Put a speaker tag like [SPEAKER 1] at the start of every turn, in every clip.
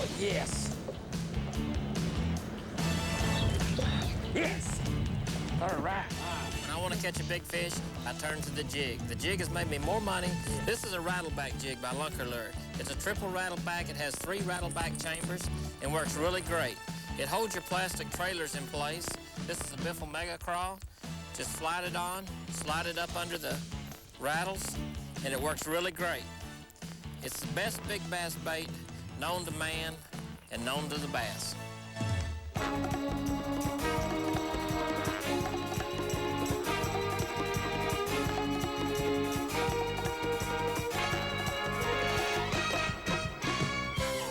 [SPEAKER 1] Oh, yes. Yes. All right.
[SPEAKER 2] When I want to catch a big fish, I turn to the jig. The jig has made me more money. This is a rattleback jig by Lunker Lure. It's a triple rattleback. It has 3 rattleback chambers and works really great. It holds your plastic trailers in place. This is a Biffle Mega Crawl. Just slide it on, slide it up under the rattles, and it works really great. It's the best big bass bait known to man and known to the bass.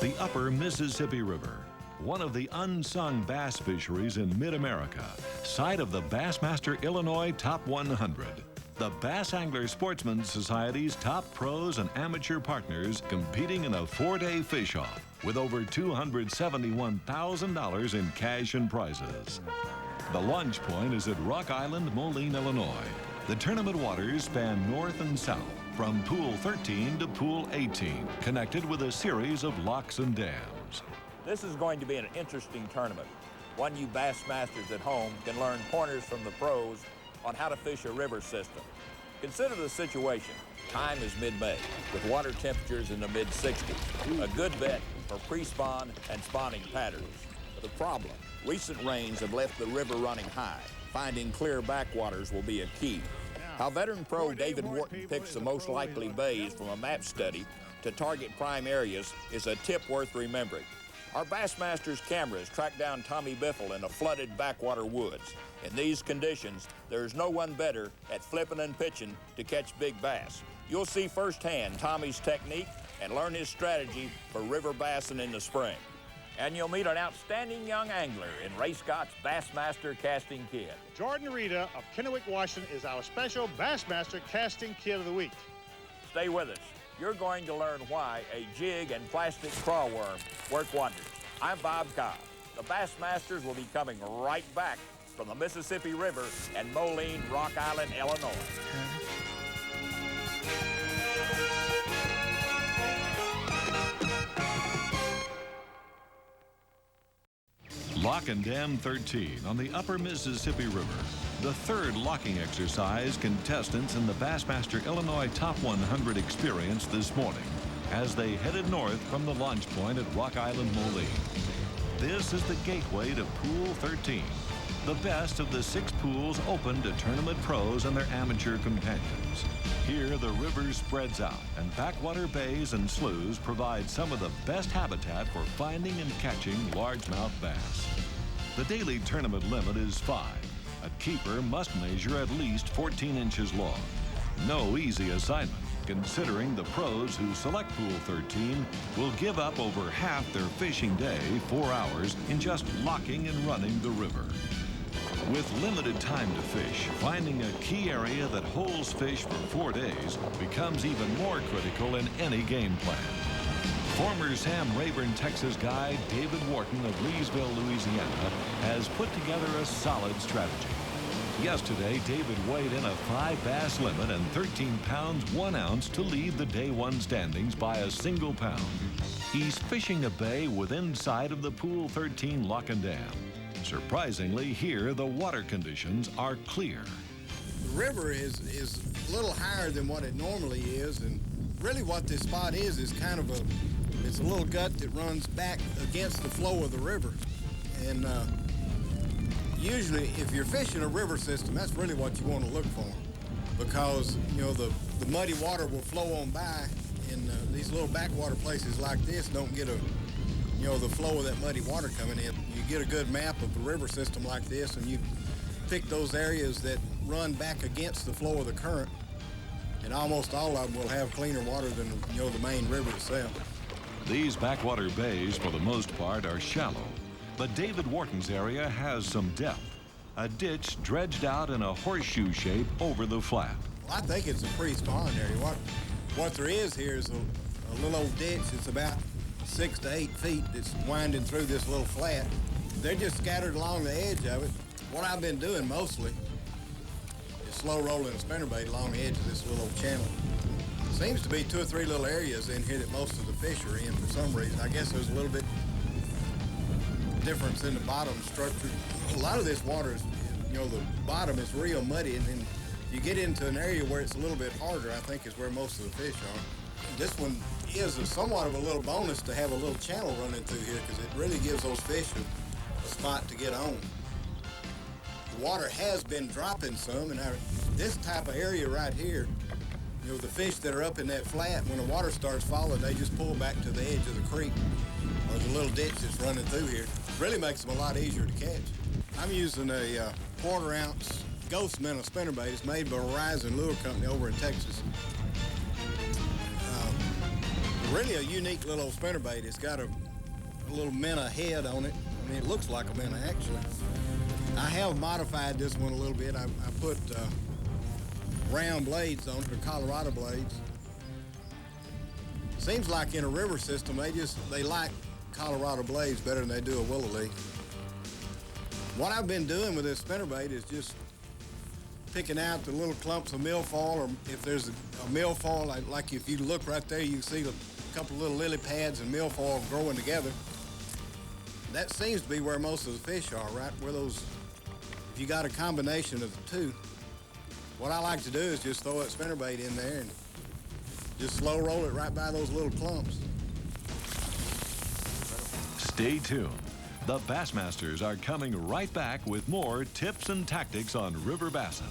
[SPEAKER 3] The Upper Mississippi River, one of the unsung bass fisheries in mid-America, site of the Bassmaster Illinois Top 100. The Bass Angler Sportsman Society's top pros and amateur partners competing in a 4-day fish-off with over $271,000 in cash and prizes. The launch point is at Rock Island, Moline, Illinois. The tournament waters span north and south, from Pool 13 to Pool 18, connected with a series of locks and dams.
[SPEAKER 1] This is going to be an interesting tournament. One you Bassmasters at home can learn pointers from the pros on how to fish a river system. Consider the situation. Time is mid-May, with water temperatures in the mid-60s. A good bet for pre-spawn and spawning patterns. The problem, recent rains have left the river running high. Finding clear backwaters will be a key. How veteran pro David Wharton picks the most likely bays from a map study to target prime areas is a tip worth remembering. Our Bassmasters cameras tracked down Tommy Biffle in a flooded backwater woods. In these conditions, there's no one better at flipping and pitching to catch big bass. You'll see firsthand Tommy's technique and learn his strategy for river bassing in the spring. And you'll meet an outstanding young angler in Ray Scott's Bassmaster Casting Kid.
[SPEAKER 4] Jordan Rita of Kennewick, Washington is our special Bassmaster Casting Kid of the Week.
[SPEAKER 1] Stay with us. You're going to learn why a jig and plastic crawl worm work wonders. I'm Bob Cobb. The Bassmasters will be coming right back from the Mississippi River and Moline, Rock Island, Illinois.
[SPEAKER 3] Lock and Dam 13 on the Upper Mississippi River. The third locking exercise contestants in the Bassmaster Illinois Top 100 experienced this morning as they headed north from the launch point at Rock Island, Moline. This is the gateway to Pool 13, the best of the 6 pools open to tournament pros and their amateur companions. Here, the river spreads out, and backwater bays and sloughs provide some of the best habitat for finding and catching largemouth bass. The daily tournament limit is 5. A keeper must measure at least 14 inches long. No easy assignment, considering the pros who select Pool 13 will give up over half their fishing day, 4 hours, in just locking and running the river. With limited time to fish, finding a key area that holds fish for 4 days becomes even more critical in any game plan. Former Sam Rayburn, Texas guide David Wharton of Leesville, Louisiana, has put together a solid strategy. Yesterday, David weighed in a 5 bass limit and 13 pounds 1 ounce to lead the day 1 standings by a single pound. He's fishing a bay within sight of the Pool 13 lock and dam. Surprisingly, here the water conditions are clear.
[SPEAKER 5] The river is a little higher than what it normally is, and really what this spot is kind of it's a little gut that runs back against the flow of the river. And usually if you're fishing a river system, that's really what you want to look for, because you know the muddy water will flow on by, and these little backwater places like this don't get the flow of that muddy water coming in. You get a good map of the river system like this, and you pick those areas that run back against the flow of the current, and almost all of them will have cleaner water than the main river itself.
[SPEAKER 3] These backwater bays, for the most part, are shallow, but David Wharton's area has some depth. A ditch dredged out in a horseshoe shape over the flat.
[SPEAKER 5] Well, I think it's a pre-spawn area. What there is here is a little old ditch. It's about 6 to 8 feet that's winding through this little flat. They're just scattered along the edge of it. What I've been doing mostly is slow rolling a spinnerbait along the edge of this little channel. Seems to be 2 or 3 little areas in here that most of the fish are in for some reason. I guess there's a little bit difference in the bottom structure. A lot of this water is, you know, the bottom is real muddy, and then you get into an area where it's a little bit harder, I think, is where most of the fish are. This one is somewhat of a little bonus to have a little channel running through here, because it really gives those fish a spot to get on. The water has been dropping some, and this type of area right here, you know, the fish that are up in that flat, when the water starts falling, they just pull back to the edge of the creek or the little ditch that's running through here. Really makes them a lot easier to catch. I'm using a 1/4 ounce ghost minnow spinnerbait. It's made by Horizon Lure Company over in Texas. Really a unique little spinnerbait. It's got a little minnow head on it. I mean, it looks like a minnow, actually. I have modified this one a little bit. I put round blades on it, or Colorado blades. Seems like in a river system, they like Colorado blades better than they do a willow leaf. What I've been doing with this spinnerbait is just picking out the little clumps of milfoil, or if there's a milfoil, like if you look right there, you can see a couple little lily pads and milfoil growing together. That seems to be where most of the fish are, right? Where those, if you got a combination of the two. What I like to do is just throw that spinnerbait in there and just slow roll it right by those little clumps.
[SPEAKER 3] Stay tuned. The Bassmasters are coming right back with more tips and tactics on river bassin.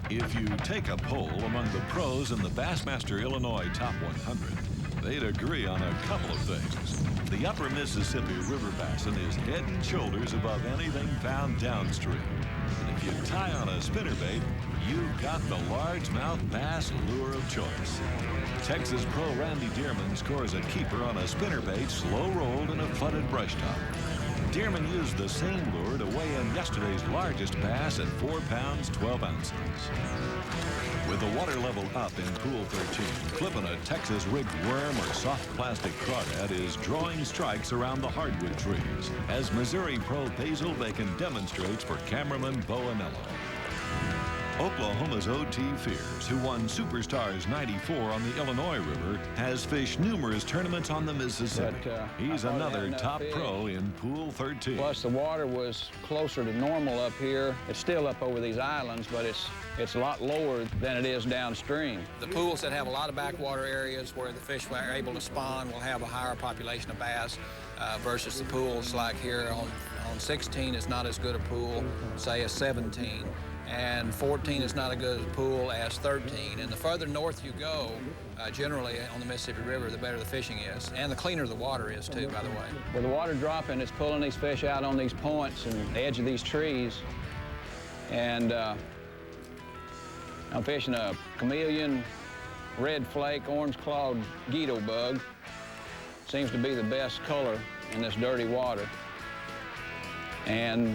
[SPEAKER 3] If you take a poll among the pros in the Bassmaster Illinois Top 100, they'd agree on a couple of things. The upper Mississippi River Basin is head and shoulders above anything found downstream. And if you tie on a spinnerbait, you've got the largemouth bass lure of choice. Texas pro Randy Dearman scores a keeper on a spinnerbait slow-rolled in a flooded brush top. Dearman used the same lure to weigh in yesterday's largest bass at 4 pounds, 12 ounces. With the water level up in Pool 13, flipping a Texas rigged worm or soft plastic crawdad is drawing strikes around the hardwood trees, as Missouri pro Basil Bacon demonstrates for cameraman Bo Anello. Oklahoma's O.T. Fears, who won Superstars 94 on the Illinois River, has fished numerous tournaments on the Mississippi. He's another top pro in Pool 13.
[SPEAKER 6] Plus, the water was closer to normal up here. It's still up over these islands, but it's a lot lower than it is downstream. The pools that have a lot of backwater areas where the fish are able to spawn will have a higher population of bass versus the pools like here on 16 is not as good a pool, say, as 17. And 14 is not as good a pool as 13. And the further north you go, generally on the Mississippi River, the better the fishing is. And the cleaner the water is, too, by the way. With the water dropping, it's pulling these fish out on these points and the edge of these trees. And I'm fishing a chameleon, red flake, orange-clawed Guido bug. Seems to be the best color in this dirty water. And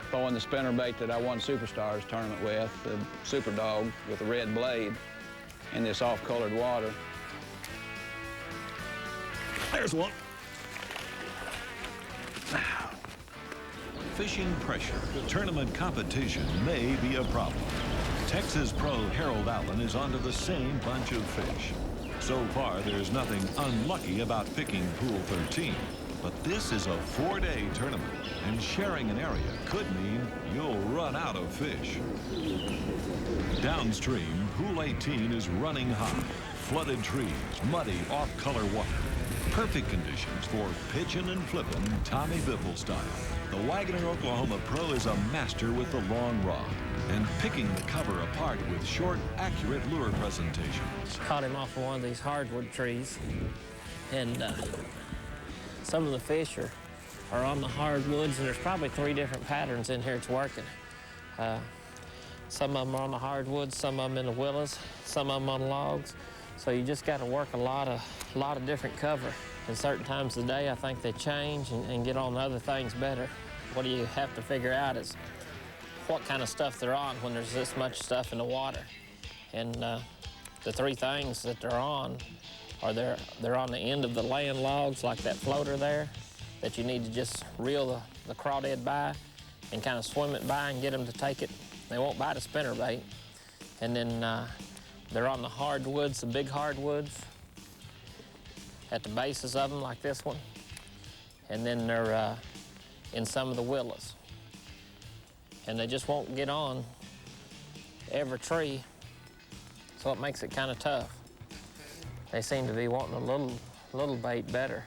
[SPEAKER 6] throwing the spinnerbait that I won Superstars tournament with, the Super Dog with the red blade in this off-colored water.
[SPEAKER 3] There's one. Fishing pressure, tournament competition may be a problem. Texas pro Harold Allen is onto the same bunch of fish. So far, there's nothing unlucky about picking Pool 13. But this is a 4-day tournament, and sharing an area could mean you'll run out of fish. Downstream, Pool 18 is running high. Flooded trees, muddy, off-color water. Perfect conditions for pitching and flipping Tommy Biffle style. The Wagoner Oklahoma pro is a master with the long rod and picking the cover apart with short, accurate lure presentations.
[SPEAKER 2] Caught him off of one of these hardwood trees, and some of the fish are on the hardwoods, and there's probably 3 different patterns in here it's working. Some of them are on the hardwoods, some of them in the willows, some of them on logs. So you just got to work a lot of different cover. And certain times of the day, I think they change and get on other things better. What you have to figure out is what kind of stuff they're on when there's this much stuff in the water. And the 3 things that they're on are they're on the end of the land logs, like that floater there, that you need to just reel the crawdad by and kind of swim it by and get them to take it. They won't bite a spinnerbait. And then They're on the hardwoods, the big hardwoods, at the bases of them, like this one. And then they're in some of the willows. And they just won't get on every tree, so it makes it kind of tough. They seem to be wanting a little bait better.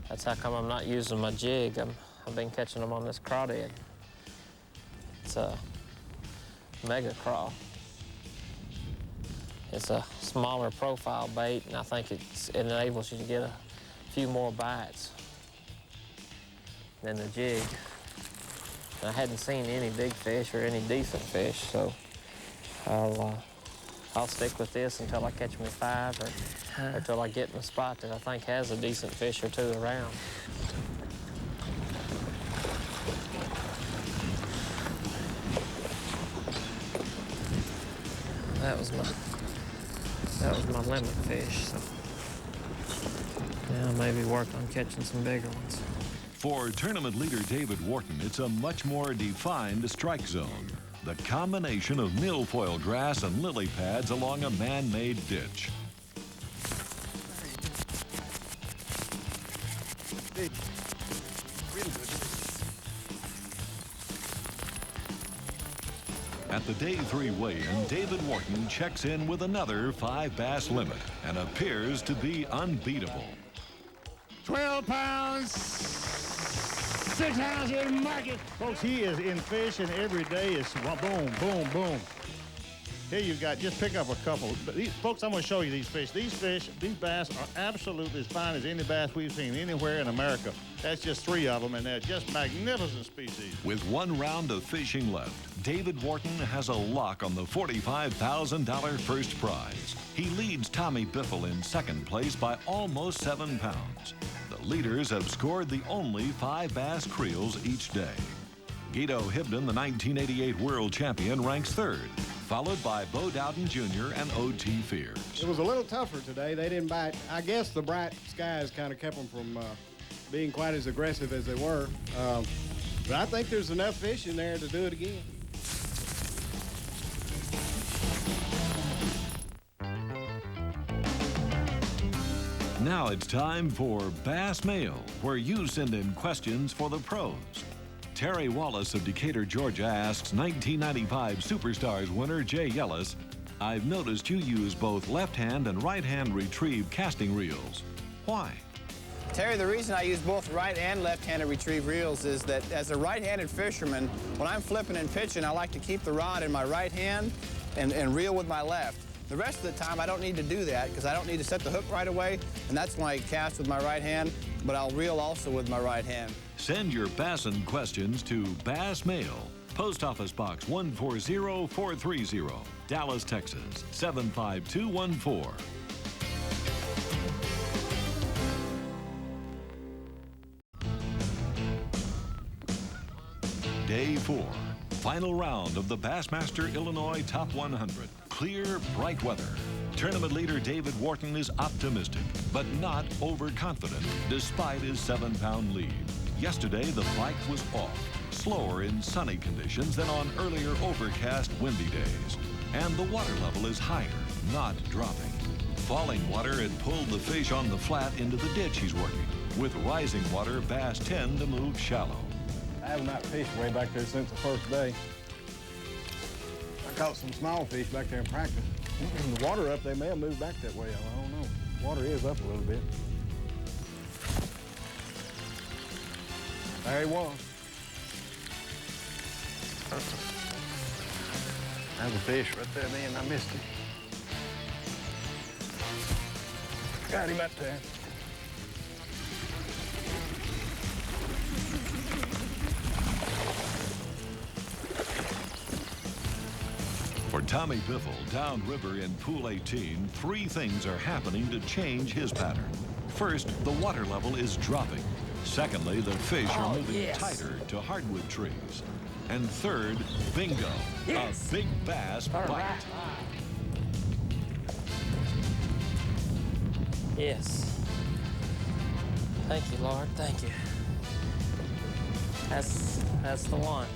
[SPEAKER 2] That's how come I'm not using my jig. I've been catching them on this crawdad. It's a mega craw. It's a smaller profile bait, and I think it enables you to get a few more bites than the jig. And I hadn't seen any big fish or any decent fish, so I'll stick with this until I catch me 5 or until I get in a spot that I think has a decent fish or 2 around. That was my limit fish, so now maybe work on catching some bigger ones.
[SPEAKER 3] For tournament leader David Wharton, it's a much more defined strike zone. The combination of milfoil grass and lily pads along a man-made ditch. At the day 3 weigh-in, David Wharton checks in with another 5 bass limit and appears to be unbeatable.
[SPEAKER 4] 12 pounds, 6 ounces, mark it. Folks, he is in fish, and every day is boom, boom, boom. Here you got, just pick up a couple. But folks, I'm going to show you these fish. These bass are absolutely as fine as any bass we've seen anywhere in America. That's just 3 of them, and they're just magnificent species.
[SPEAKER 3] With 1 round of fishing left, David Wharton has a lock on the $45,000 first prize. He leads Tommy Biffle in 2nd place by almost 7 pounds. The leaders have scored the only 5 bass creels each day. Guido Hibden, the 1988 world champion, ranks 3rd, followed by Bo Dowden Jr. and O.T. Fears.
[SPEAKER 5] It was a little tougher today. They didn't bite. I guess the bright skies kind of kept them from being quite as aggressive as they were. But I think there's enough fish in there to do it again.
[SPEAKER 3] Now it's time for Bass Mail, where you send in questions for the pros. Terry Wallace of Decatur, Georgia asks 1995 Superstars winner Jay Yellis, I've noticed you use both left-hand and right-hand retrieve casting reels. Why?
[SPEAKER 7] Terry, the reason I use both right and left-handed retrieve reels is that as a right-handed fisherman, when I'm flipping and pitching, I like to keep the rod in my right hand and reel with my left. The rest of the time, I don't need to do that because I don't need to set the hook right away, and that's when I cast with my right hand, but I'll reel also with my right hand.
[SPEAKER 3] Send your bassin questions to Bass Mail, Post Office Box 140430, Dallas, Texas 75214. Day 4, final round of the Bassmaster Illinois Top 100. Clear, bright weather. Tournament leader David Wharton is optimistic, but not overconfident, despite his 7-pound lead. Yesterday, the bite was off, slower in sunny conditions than on earlier overcast, windy days. And the water level is higher, not dropping. Falling water had pulled the fish on the flat into the ditch he's working. With rising water, bass tend to move shallow.
[SPEAKER 5] I have not fished way back there since the first day. I caught some small fish back there in practice. The water up, they may have moved back that way. I don't know. Water is up a little bit. There he was. There's a fish right there, man. I missed him. Got him up there.
[SPEAKER 3] For Tommy Biffle, downriver in Pool 18, 3 things are happening to change his pattern. First, the water level is dropping. Secondly, the fish are moving tighter to hardwood trees. And third, bingo, a big bass bite.
[SPEAKER 2] Yes. Thank you, Lord. Thank you. That's the one.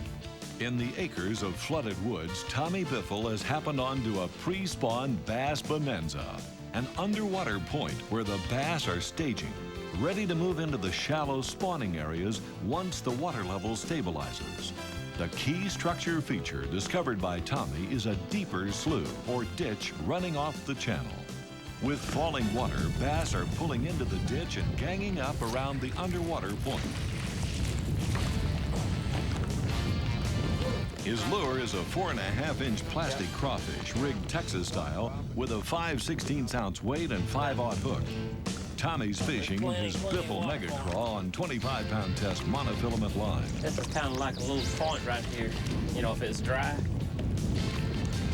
[SPEAKER 3] In the acres of flooded woods, Tommy Biffle has happened onto a pre-spawn bass bonanza, an underwater point where the bass are staging, ready to move into the shallow spawning areas once the water level stabilizes. The key structure feature discovered by Tommy is a deeper slough or ditch running off the channel. With falling water, bass are pulling into the ditch and ganging up around the underwater point. His lure is a 4.5-inch plastic crawfish, rigged Texas style, with a 5/16-ounce weight and 5/0 hook. Tommy's fishing his Biffle Mega Craw on 25-pound test monofilament line.
[SPEAKER 2] This is kind of like a little point right here. You know, if it's dry,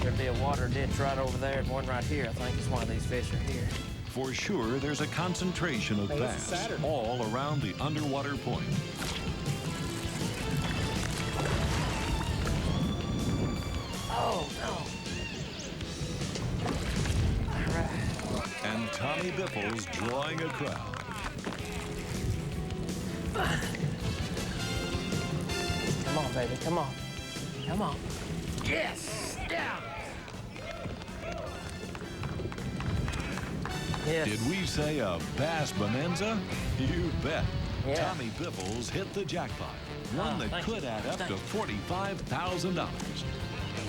[SPEAKER 2] there'd be a water ditch right over there and one right here. I think is why these fish are here.
[SPEAKER 3] For sure, there's a concentration of bass all around the underwater point.
[SPEAKER 2] Oh, no. All right.
[SPEAKER 3] And Tommy Biffle's drawing a crowd.
[SPEAKER 2] Come on, baby, come on. Come on. Yes! Down! Yes.
[SPEAKER 3] Did we say a bass bonanza? You bet.
[SPEAKER 2] Yeah.
[SPEAKER 3] Tommy Biffle's hit the jackpot, one that could add up to $45,000.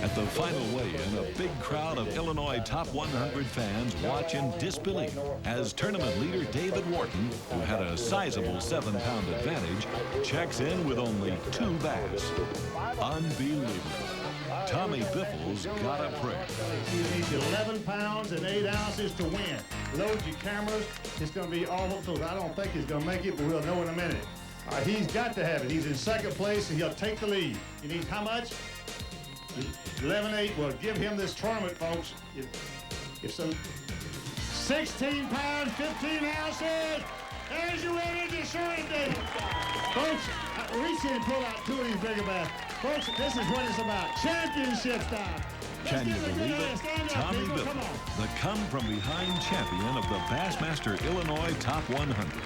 [SPEAKER 3] At the final weigh-in, a big crowd of Illinois Top 100 fans watch in disbelief as tournament leader David Wharton, who had a sizable 7-pound advantage, checks in with only 2 bass. Unbelievable. Tommy Biffle's got a prayer.
[SPEAKER 4] You need 11 pounds and 8 ounces to win. Load your cameras. It's going to be awful close. I don't think he's going to make it, but we'll know in a minute. He's got to have it. He's in second place, and he'll take the lead. You need how much? 11-8 will give him this tournament, folks. If some 16 pounds, 15 ounces. There's your winner, to show it, David. Folks, reach in and pull out 2 of these bigger bass. Folks, this is what it's about. Championship style.
[SPEAKER 3] Can you believe it? Tommy Biffle, the come-from-behind champion of the Bassmaster Illinois Top 100.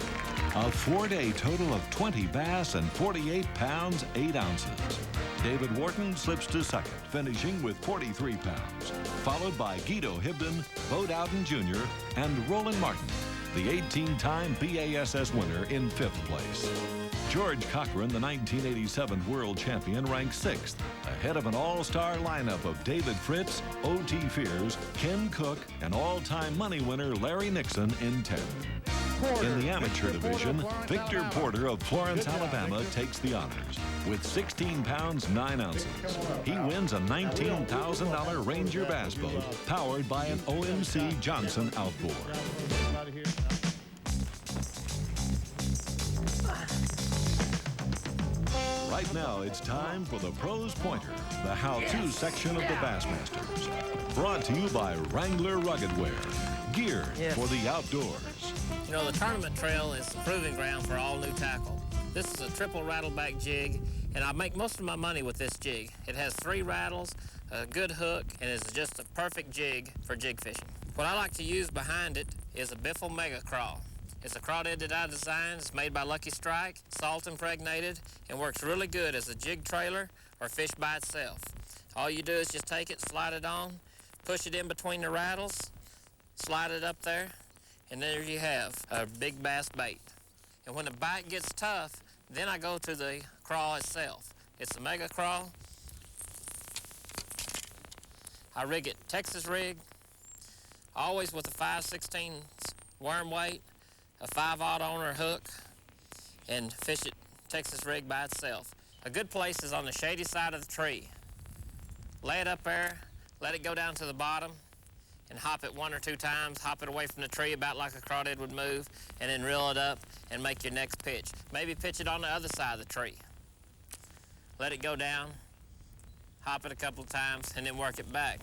[SPEAKER 3] A 4-day total of 20 bass and 48 pounds, 8 ounces. David Wharton slips to second, finishing with 43 pounds, followed by Guido Hibden, Bo Dowden Jr., and Roland Martin, the 18-time BASS winner, in 5th place. George Cochran, the 1987 world champion, ranked 6th, ahead of an all-star lineup of David Fritz, O.T. Fears, Ken Cook, and all-time money winner Larry Nixon in 10th. In the amateur division, Victor Porter of Florence, Alabama, takes the honors with 16 pounds, 9 ounces. He wins a $19,000 Ranger bass boat powered by an OMC Johnson outboard. Right now, it's time for the Pros Pointer, the how-to section of the Bassmasters. Brought to you by Wrangler Rugged Wear, geared for the outdoors.
[SPEAKER 2] You know, the tournament trail is the proving ground for all new tackle. This is a triple rattleback jig, and I make most of my money with this jig. It has 3 rattles, a good hook, and is just a perfect jig for jig fishing. What I like to use behind it is a Biffle Mega Craw. It's a crawdad that I designed. It's made by Lucky Strike, salt impregnated, and works really good as a jig trailer or fish by itself. All you do is just take it, slide it on, push it in between the rattles, slide it up there, and there you have a big bass bait. And when the bite gets tough, then I go to the craw itself. It's a Mega Craw. I rig it Texas rig, always with a 5/16 worm weight, a 5/0 owner hook, and fish it Texas rig by itself. A good place is on the shady side of the tree. Lay it up there, let it go down to the bottom, and hop it 1 or 2 times, hop it away from the tree about like a crawdad would move, and then reel it up and make your next pitch. Maybe pitch it on the other side of the tree. Let it go down, hop it a couple of times, and then work it back.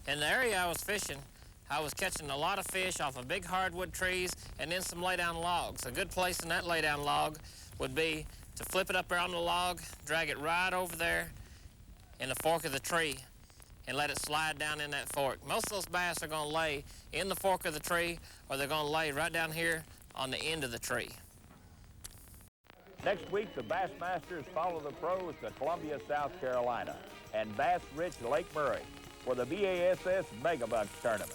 [SPEAKER 2] In the area I was fishing, I was catching a lot of fish off of big hardwood trees and then some lay-down logs. A good place in that lay-down log would be to flip it up there on the log, drag it right over there in the fork of the tree, and let it slide down in that fork. Most of those bass are going to lay in the fork of the tree, or they're going to lay right down here on the end of the tree.
[SPEAKER 1] Next week, the Bassmasters follow the pros to Columbia, South Carolina, and Bass-rich Lake Murray for the BASS Megabucks tournament.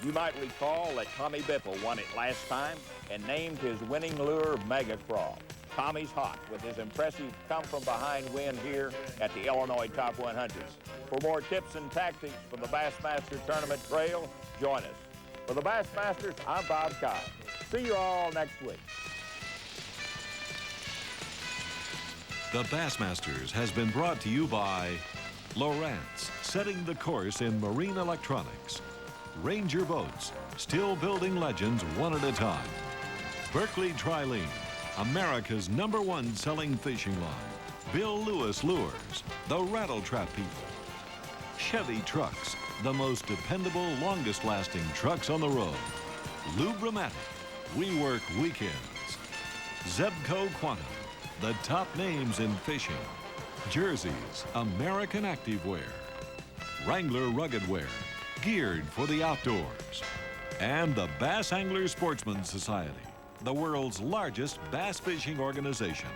[SPEAKER 1] You might recall that Tommy Biffle won it last time and named his winning lure Mega Crawl. Tommy's hot with his impressive come-from-behind win here at the Illinois Top 100s. For more tips and tactics from the Bassmaster Tournament Trail, join us. For the Bassmasters, I'm Bob Cobb. See you all next week.
[SPEAKER 3] The Bassmasters has been brought to you by Lowrance, setting the course in marine electronics. Ranger Boats, still building legends one at a time. Berkeley Trilene, America's #1 selling fishing line. Bill Lewis Lures, the rattle trap people. Chevy Trucks, the most dependable, longest-lasting trucks on the road. Lubramatic, we work weekends. Zebco Quantum, the top names in fishing. Jersey's, American Activewear. Wrangler Rugged Wear, geared for the outdoors. And the Bass Angler Sportsman Society, the world's largest bass fishing organization.